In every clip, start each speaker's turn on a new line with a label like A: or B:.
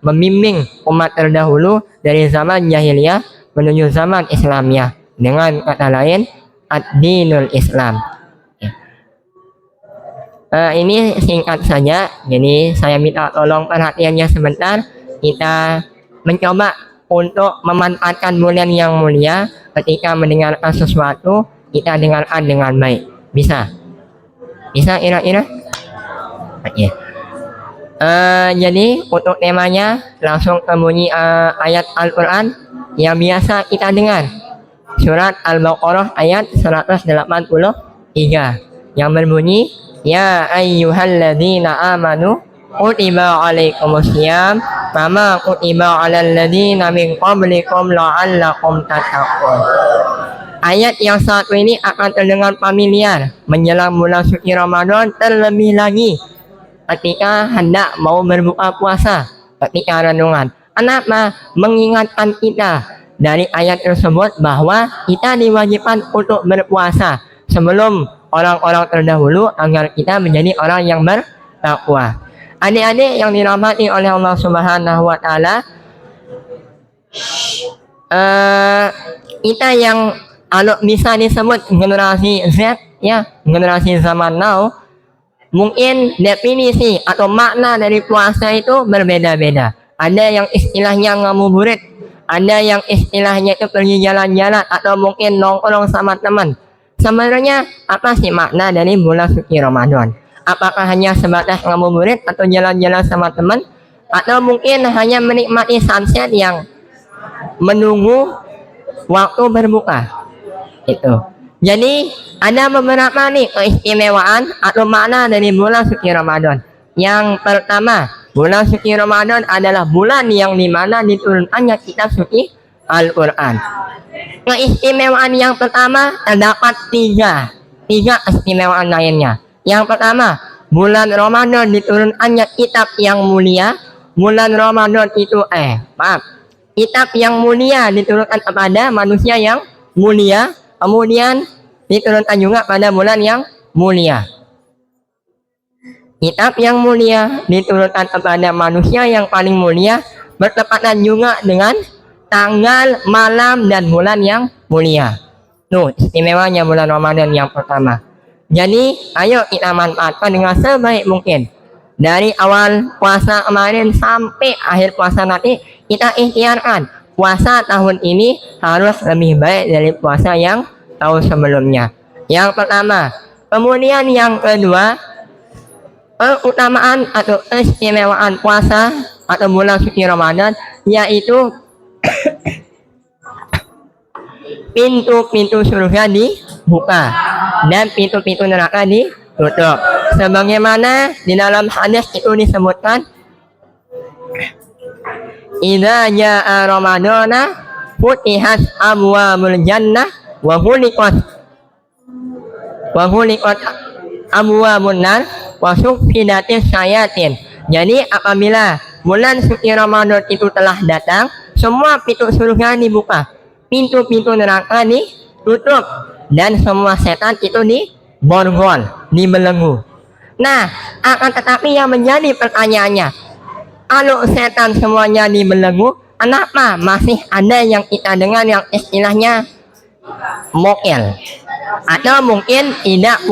A: membimbing umat terdahulu dari zaman jahiliyah menuju zaman Islamiyah. Dengan kata lain, ad-dinul Islam. Ini singkat saja, jadi saya minta tolong perhatiannya sebentar. Kita mencoba untuk memanfaatkan bulan yang mulia. Ketika mendengarkan sesuatu, kita dengarkan dengan baik. Bisa? Bisa kira-kira? Oke. Jadi untuk temanya langsung ke bunyi ayat Al-Quran yang biasa kita dengar. Surat Al-Baqarah ayat 183 yang berbunyi, Ya ayyuhalladzina amanu kutiba alaikumusiyam kama kutiba alal ladzina min qablikum la'allakum tattaqun. Ayat yang satu ini akan terdengar familiar menjelang bulan suci Ramadan, terlebih lagi ketika hendak mau berbuka puasa, ketika renungan. Kenapa? Mengingatkan kita dari ayat tersebut bahwa kita diwajibkan untuk berpuasa sebelum orang-orang terdahulu agar kita menjadi orang yang bertakwa. Adik-adik yang dirahmati oleh Allah Subhanahu wa taala, kita yang kalau bisa disebut generasi Z, ya, generasi zaman now, mungkin definisi atau makna dari puasa itu berbeda-beda. Ada yang istilahnya ngabuburit, ada yang istilahnya itu pergi jalan-jalan atau mungkin nongkrong sama teman. Sebenarnya apa sih makna dari bulan suci Ramadan? Apakah hanya sebatas ngabuburit atau jalan-jalan sama teman? Atau mungkin hanya menikmati sunset yang menunggu waktu berbuka? Itu. Jadi ada beberapa nih keistimewaan atau makna dari bulan suci Ramadan. Yang pertama, bulan suci Ramadan adalah bulan yang dimana diturunkannya kitab suci Al-Quran. Keistimewaan yang pertama terdapat tiga keistimewaan lainnya. Yang pertama, bulan Ramadan diturunkannya kitab yang mulia. Bulan Ramadan itu kitab yang mulia diturunkan kepada manusia yang mulia. Kemudian diturunkan juga pada bulan yang mulia. Kitab yang mulia diturunkan kepada manusia yang paling mulia, bertepatan juga dengan tanggal, malam, dan bulan yang mulia. Tuh istimewanya bulan Ramadan yang pertama. Jadi ayo kita manfaatkan dengan sebaik mungkin. Dari awal puasa kemarin sampai akhir puasa nanti, kita ikhtiarkan puasa tahun ini harus lebih baik dari puasa yang tahun sebelumnya. Yang pertama. Kemudian yang kedua, keutamaan atau keistimewaan puasa atau bulan suci Ramadan, yaitu pintu-pintu surga dibuka dan pintu-pintu neraka ditutup. Sebagaimana di dalam hadis itu disebutkan, idza jaa ramadana futihat abwabul jannah wa ghuliqat abwabun nar wa suffidatis syayatin. Jadi apabila bulan suci Ramadan itu telah datang, semua pintu surga dibuka, pintu-pintu neraka ditutup, dan semua setan itu diborgol, dibelenggu. Nah, akan tetapi yang menjadi pertanyaannya, kalau setan semuanya dibelenggu, kenapa masih ada yang kita dengar yang istilahnya mokel atau mungkin tidak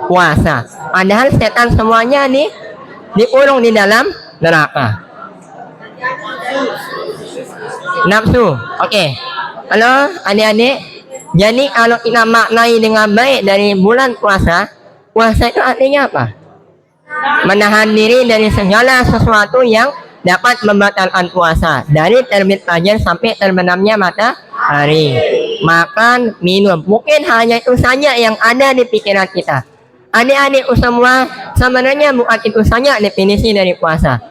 A: puasa? Padahal setan semuanya dikurung di dalam neraka. Nafsu, oke. Halo adik-adik, jadi kalau kita maknai dengan baik dari bulan puasa itu artinya apa? Menahan diri dari segala sesuatu yang dapat membatalkan puasa, dari terbit fajar sampai terbenamnya matahari. Makan, minum, mungkin hanya itu saja yang ada di pikiran kita. Adik-adik semua, sebenarnya bukan itu saja definisi dari puasa.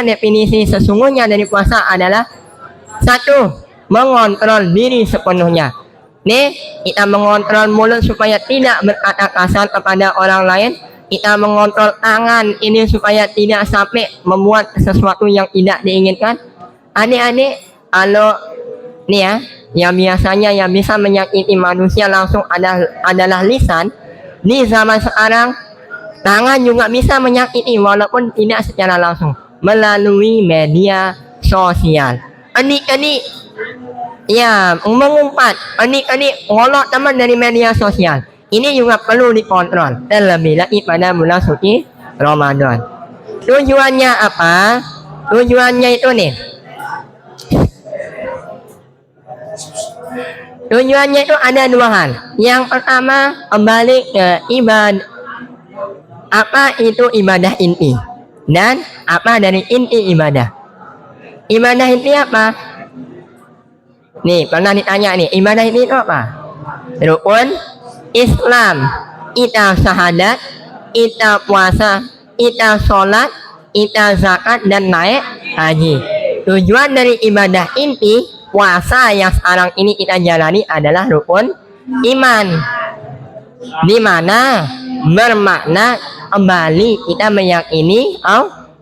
A: Definisi sesungguhnya dari puasa adalah satu, mengontrol diri sepenuhnya. Kita mengontrol mulut supaya tidak berkata kasar kepada orang lain. Kita mengontrol tangan ini supaya tidak sampai membuat sesuatu yang tidak diinginkan. Adik-adik, kalau yang biasanya yang bisa menyakiti manusia langsung adalah lisan. Di zaman sekarang, tangan juga bisa menyakiti walaupun tidak secara langsung. melalui media sosial. Adik-adik, ya, mengumpat, adik-adik ngolok teman dari media sosial. Ini juga perlu dikontrol, terlebih lagi pada bulan suci Ramadan. Tujuannya apa? Tujuannya itu nih. Tujuannya itu ada dua hal. Yang pertama, kembali ke ibadah. Apa itu ibadah inti? Dan apa dari inti ibadah? Ibadah inti apa? Nih, pernah ditanya nih, ibadah inti itu apa? Rukun Islam, kita syahadat, kita puasa, kita sholat, kita zakat, dan naik haji. Tujuan dari ibadah inti puasa yang sekarang ini kita jalani adalah rukun iman, di mana bermakna kembali kita meyakini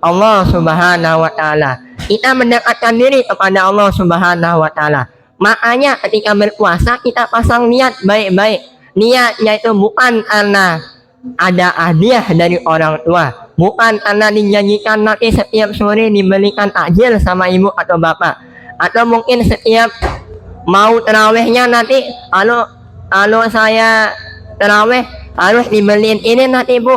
A: Allah Subhanahu wa Ta'ala. Kita mendekatkan diri kepada Allah Subhanahu wa Ta'ala. Makanya ketika berpuasa kita pasang niat baik-baik. Niatnya itu bukan karena ada hadiah dari orang tua, bukan karena dijanjikan nanti setiap sore diberikan takjil sama ibu atau bapak, atau mungkin setiap mau terawihnya nanti kalau saya terawih harus dibeliin ini nanti bu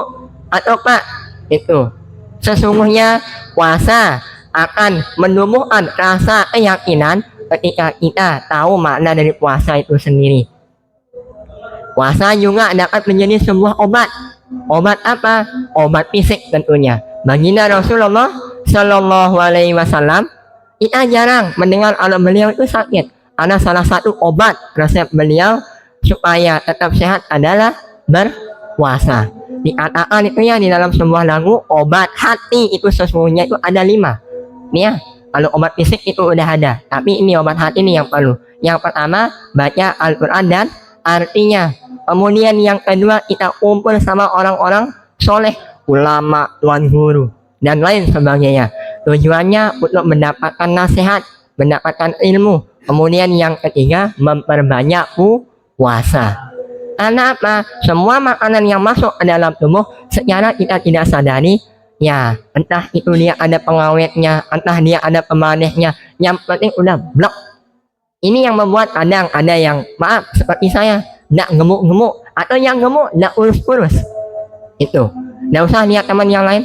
A: atau pak. Itu sesungguhnya puasa akan menumbuhkan rasa keyakinan ketika kita tahu makna dari puasa itu sendiri. Puasa juga dapat menjadi sebuah obat. Obat apa? Obat fisik tentunya. Baginda Rasulullah Shallallahu Alaihi Wasallam, kita jarang mendengar kalau beliau itu sakit. Ada salah satu obat resep beliau supaya tetap sehat adalah berpuasa. Dikatakan itu ya di dalam sebuah lagu, obat hati itu sesungguhnya itu ada 5. Nih ya, kalau obat fisik itu udah ada, tapi ini obat hati nih yang perlu. Yang pertama, baca Al-Quran dan artinya. Kemudian yang kedua, kita kumpul sama orang-orang soleh, ulama, tuan guru, dan lain sebagainya. Tujuannya untuk mendapatkan nasihat, mendapatkan ilmu. Kemudian yang ketiga, memperbanyak puasa. Karena apa? Semua makanan yang masuk ke dalam tubuh secara kita tidak sadari, ya entah itu dia ada pengawetnya, entah dia ada pemanehnya, yang penting udah blok. Ini yang membuat kadang ada yang, maaf seperti saya, nggak gemuk-gemuk, atau yang gemuk nggak urus-urus. Itu nggak usah lihat teman yang lain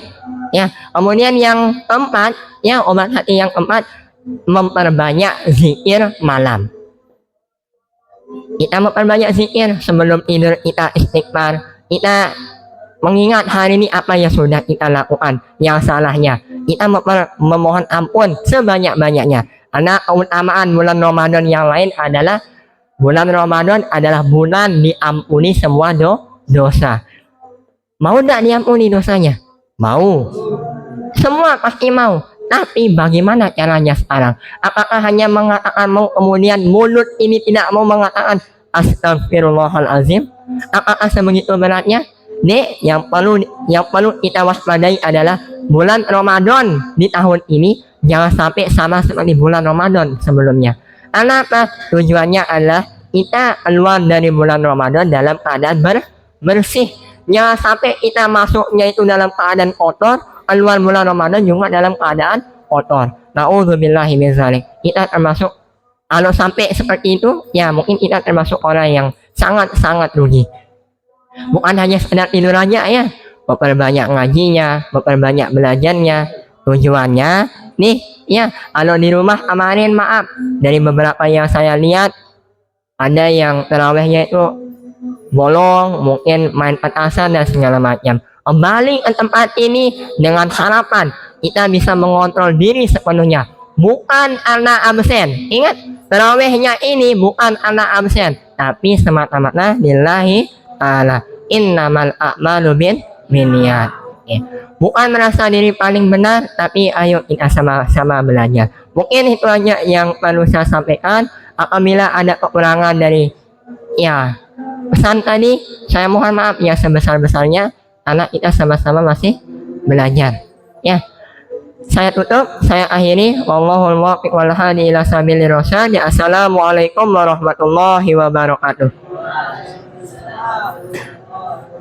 A: ya. Kemudian yang keempat, ya obat hati yang keempat, memperbanyak zikir malam. Kita memperbanyak zikir sebelum tidur, kita istighfar, kita mengingat hari ini apa yang sudah kita lakukan, yang salahnya kita memohon ampun sebanyak-banyaknya. Karena keutamaan bulan Ramadan yang lain adalah bulan Ramadan adalah bulan diampuni semua dosa. Mau tidak diampuni dosanya? Mau. Semua pasti mau. Tapi bagaimana caranya sekarang? Apakah hanya mengatakan mau, kemudian mulut ini tidak mau mengatakan astagfirullahalazim? Apakah sebegitu beratnya? Nih, yang perlu kita waspadai adalah bulan Ramadan di tahun ini jangan sampai sama seperti bulan Ramadan sebelumnya. Karena apa? Tujuannya adalah kita keluar dari bulan Ramadan dalam keadaan bersih. Jangan sampai kita masuknya itu dalam keadaan kotor, keluar bulan Ramadan juga dalam keadaan kotor. Na'udzubillahi min dzalik. Kita termasuk, kalau sampai seperti itu, ya mungkin kita termasuk orang yang sangat-sangat rugi. Bukan hanya sekedar tidur aja ya, memperbanyak ngajinya, memperbanyak belajarnya. Tujuannya nih ya, kalau di rumah kemarin maaf, dari beberapa yang saya lihat ada yang terawihnya itu bolong, mungkin main petasan dan segala macam. Kembali ke tempat ini dengan harapan kita bisa mengontrol diri sepenuhnya, bukan karena absen. Ingat, terawihnya ini bukan karena absen, tapi semata-mata lillahi ta'ala. Innamal a'malu binniyat. Bukan merasa diri paling benar, tapi ayo kita sama-sama belajar. Mungkin itu aja yang perlu saya sampaikan. Apabila ada kekurangan dari ya pesan tadi, saya mohon maaf yang sebesar-besarnya, karena kita sama-sama masih belajar. Ya, saya tutup, saya akhiri. Wallahul muwaffiq wal hadi ila sabilir rasyad. Assalamualaikum warahmatullahi wabarakatuh.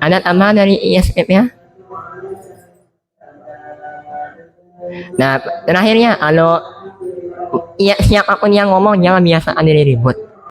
A: Ada tambahan dari ISF ya? Nah, terakhirnya, siapa pun yang ngomong jangan biasa nilai ribut.